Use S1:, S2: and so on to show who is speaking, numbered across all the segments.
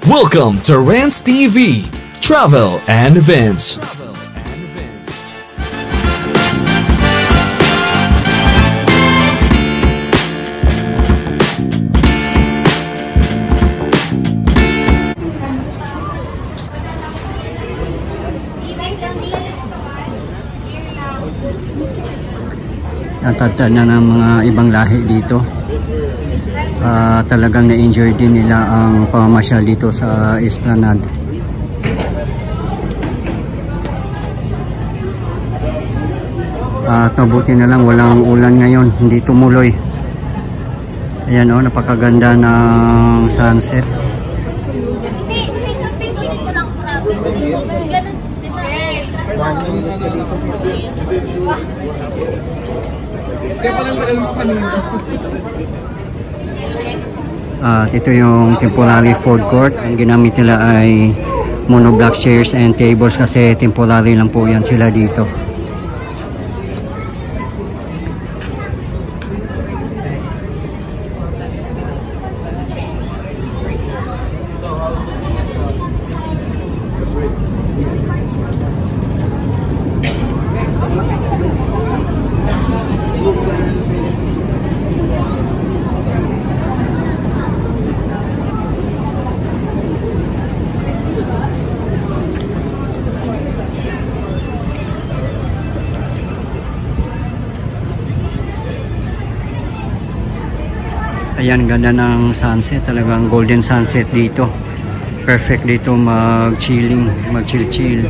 S1: Welcome to Rants TV, Travel and Events.
S2: Natatad na ng mga ibang lahi dito. Talagang na-enjoy din nila ang pamamasyal dito sa Esplanade. Mabuti na lang walang ulan ngayon, hindi tumuloy. Ayan o, napakaganda ng sunset. Ito yung temporary food court. Ang ginamit nila ay monoblock chairs and tables kasi temporary lang po yan sila dito. Ayan, ganda ng sunset, talagang golden sunset dito. Perfect dito mag-chilling, mag-chill-chill.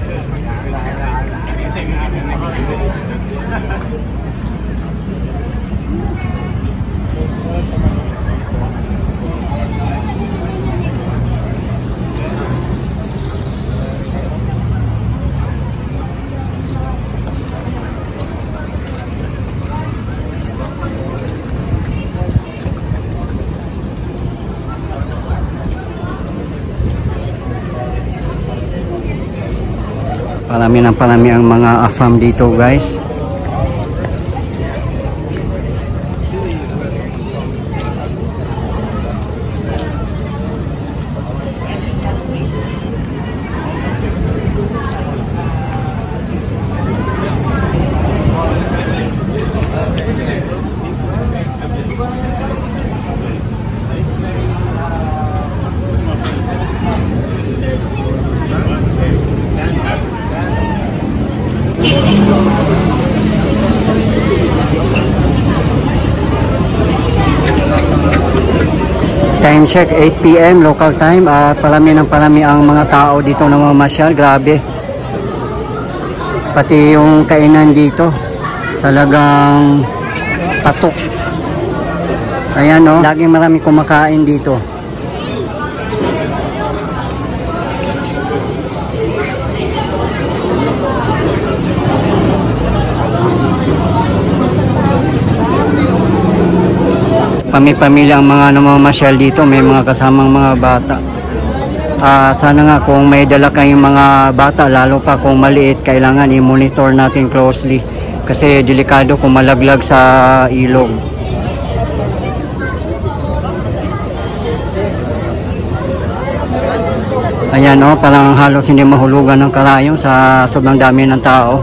S2: Parami ang mga AFAM dito, guys. Time check 8 PM local time at parami ang mga tao dito na mamasyal. Grabe, pati yung kainan dito talagang patok. Ayan o, laging marami kumakain dito. Pamilya ang mga namamasyal dito, may mga kasamang mga bata. Sana nga kung may dala kayong mga bata, lalo pa kung maliit, kailangan i-monitor natin closely kasi delikado kung malaglag sa ilog. Ayan o, parang halos hindi mahulugan ng karayom sa sobrang dami ng tao.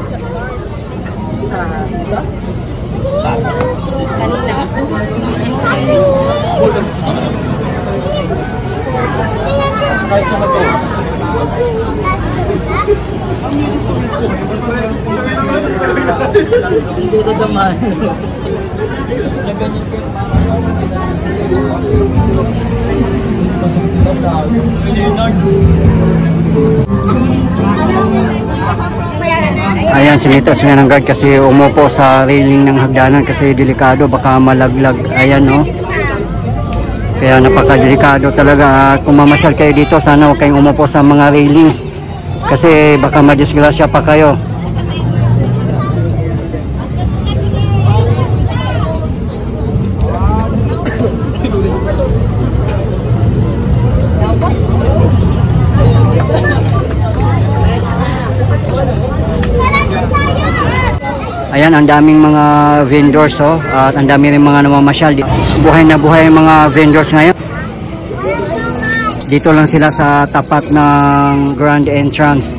S3: Dito naman.
S2: Ayan, sinitas nga ng guard kasi umupo sa railing ng hagdanan kasi delikado, baka malaglag. Ayan no, kaya napakadelikado talaga. Kung mamasyal kayo dito, sana huwag kayong umupo sa mga railings kasi baka madisgrasya pa kayo. Ayan, ang daming mga vendors at ang dami rin mga namamasyal. Buhay na buhay ang mga vendors ngayon. Dito lang sila sa tapat ng grand entrance.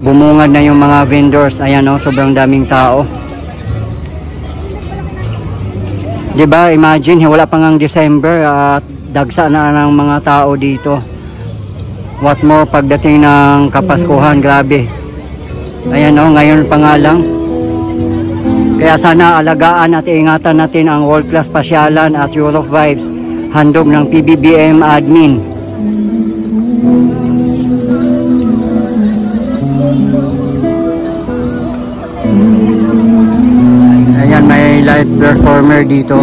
S2: Bumungad na yung mga vendors. Ayan o, sobrang daming tao. Diba, imagine, wala pa ngang December at dagsa na ng mga tao dito. What more pagdating ng Kapaskuhan, grabe. Ayan o, ngayon pa nga lang. Kaya sana alagaan at ingatan natin ang World Class Pasyalan at Europe Vibes. Handog ng PBBM admin. Ayan, may live performer dito.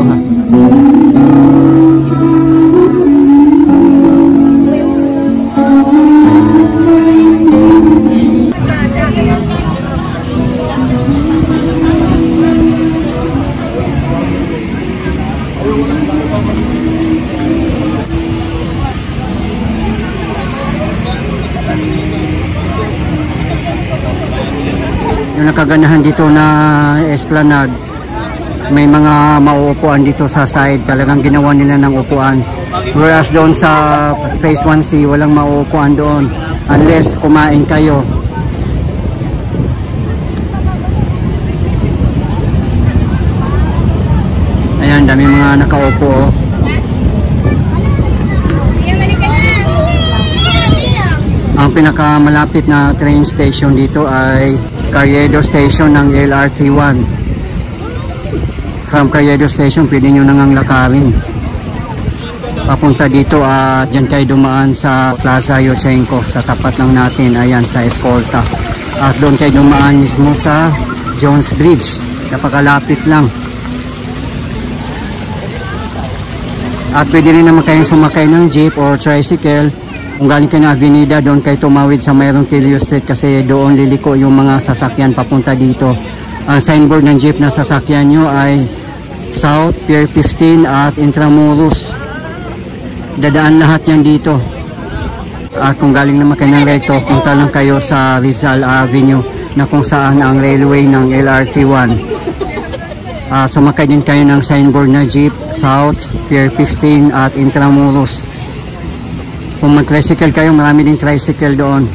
S2: Yung nakaganahan dito na esplanade, may mga mauupuan dito sa side, talagang ginawa nila ng upuan, whereas doon sa phase 1C walang mauupuan doon unless kumain kayo. Ayan, dami mga nakaupo. Ang pinakamalapit na train station dito ay Carriedo Station ng LRT1. From Carriedo Station, pwede nyo nangang lakarin papunta dito at dyan kayo dumaan sa Plaza Yochenko sa tapat lang natin, ayan, sa Escolta. At doon kayo dumaan mismo sa Jones Bridge, napakalapit lang. At pwede rin naman kayong sumakay ng jeep or tricycle. Kung galing kayo na Avenida, doon kayo tumawid sa Mayroong Tilio Street kasi doon liliko yung mga sasakyan papunta dito. Ang signboard ng jeep na sasakyan nyo ay South, Pier 15 at Intramuros. Dadaan lahat yan dito. At kung galing naman kayo ng recto, punta lang kayo sa Rizal Avenue na kung saan ang railway ng LRT1. Sumakay din kayo ng signboard na jeep, South, Pier 15 at Intramuros. Kung mag-tricycle kayo, marami din tricycle doon.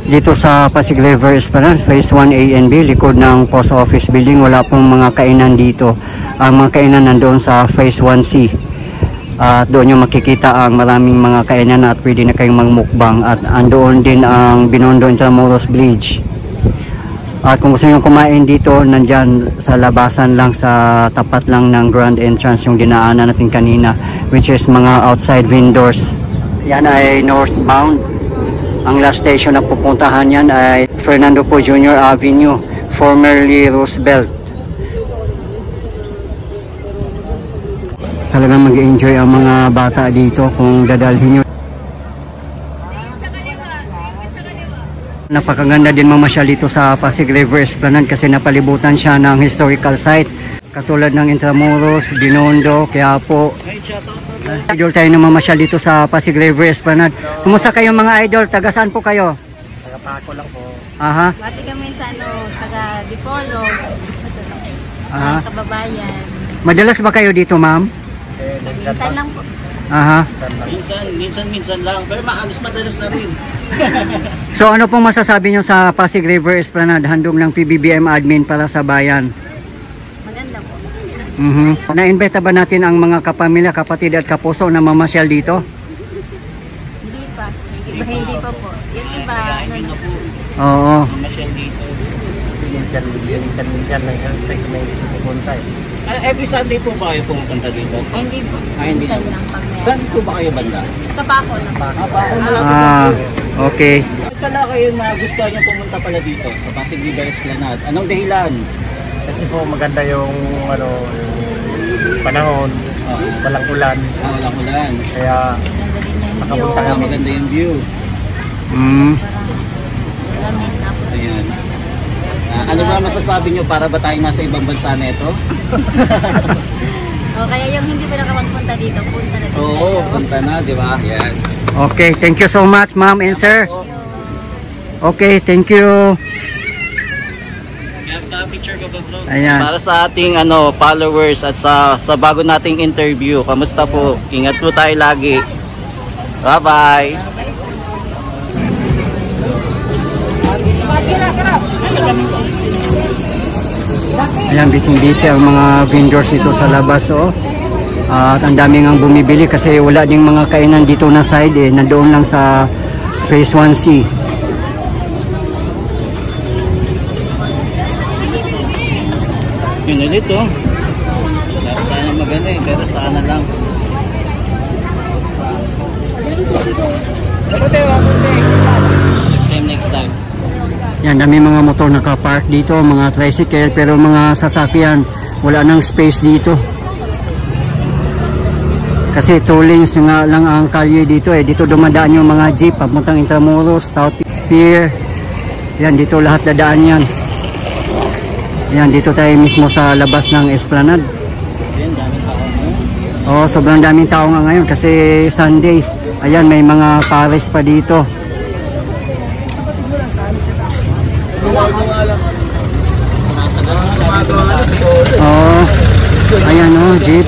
S2: Dito sa Pasig River Esplanade, Phase 1A and B, likod ng Post Office Building, wala pong mga kainan dito. Ang mga kainan nandoon sa Phase 1C. At doon yung makikita ang maraming mga kainan at pwede na kayong magmukbang. At andoon din ang Binondo Intramuros Bridge. At kung gusto nyo kumain dito, nandyan sa labasan lang, sa tapat lang ng Grand Entrance yung dinaanan natin kanina, which is mga outside vendors. Yan ay northbound. Ang last station na pupuntahan yan ay Fernando Poe Jr. Avenue, formerly Roosevelt. Talagang mag-enjoy ang mga bata dito kung dadalhin nyo. Napakaganda din mamasyal dito sa Pasig River Esplanade kasi napalibutan siya ng historical site katulad ng Intramuros, Binondo, Quiapo. Idol tayo na mamasyal dito sa Pasig River Esplanade. Kumusta kayong mga idol? Taga saan po kayo?
S3: Taga Paco lang po.
S2: Aha.
S4: Bati kami sa taga Dipolo.
S2: Aha.
S4: Kababayan.
S2: Madalas ba kayo dito, ma'am?
S4: Minsan lang po.
S2: Aha.
S3: Minsan lang. Pero maalis madalas na rin.
S2: So ano pong masasabi nyo sa Pasig River Esplanade, handog ng PBBM admin para sa bayan?
S4: Maganda po.
S2: Na-invita ba natin ang mga kapamilya, kapatid at kapuso na mamasyal dito?
S4: Hindi pa. Hindi pa po. Yung iba.
S2: Oo.
S3: Mamasyal dito. Minsan lang sa may pupunta eh. Every Sunday po ba kayo pumupunta dito?
S4: Hindi po.
S3: Hindi
S4: Minsan lang pag may.
S3: Saan po ba kayo banda?
S4: Sa Paco lang.
S2: Okay.
S3: Bakit pala kayo na gusto nyo pumunta pala dito sa Pasig River Esplanade? Anong dahilan?
S5: Kasi po maganda yung panahon, walang ulan.
S3: Walang ulan.
S5: Kaya
S4: Maganda din yung view.
S5: makapunta kami.
S3: Maganda yung view.
S4: Lamig tapos.
S3: Ayan. Ano ba masasabi nyo para ba tayo nasa ibang bansa nito?
S4: Kaya yung hindi pa nakapagpunta dito, punta na din.
S3: Oo, punta na, di ba? Yan.
S2: Okay, thank you so much, ma'am and sir. Okay, thank you.
S3: Picture ko ba, bro?
S2: Ayan.
S3: Para sa ating followers at sa bago nating interview. Kamusta po? Ingat po tayo lagi. Bye-bye.
S2: Ayan, busy ang mga vendors dito sa labas, oh. At ang daming ang bumibili kasi wala ding mga kainan dito na side eh. Nandoon lang sa Phase 1C.
S3: Pinulit, oh. Dapat sana maganda eh, pero sana lang. Next time.
S2: Yan, dami mga motor nakapark dito, mga tricycle, pero mga sasakyan, wala nang space dito. Kasi 2 lanes nga lang ang kalye dito eh. Dito dumadaan yung mga jeep, papuntang Intramuros, South Pier. Yan, dito lahat dadaan yan. Yan, dito tayo mismo sa labas ng Esplanade.
S3: Ayan, daming tao mo.
S2: Oh, sobrang daming tao nga ngayon kasi Sunday. Ayan, may mga pares pa dito. Oh, ayan oh, jeep.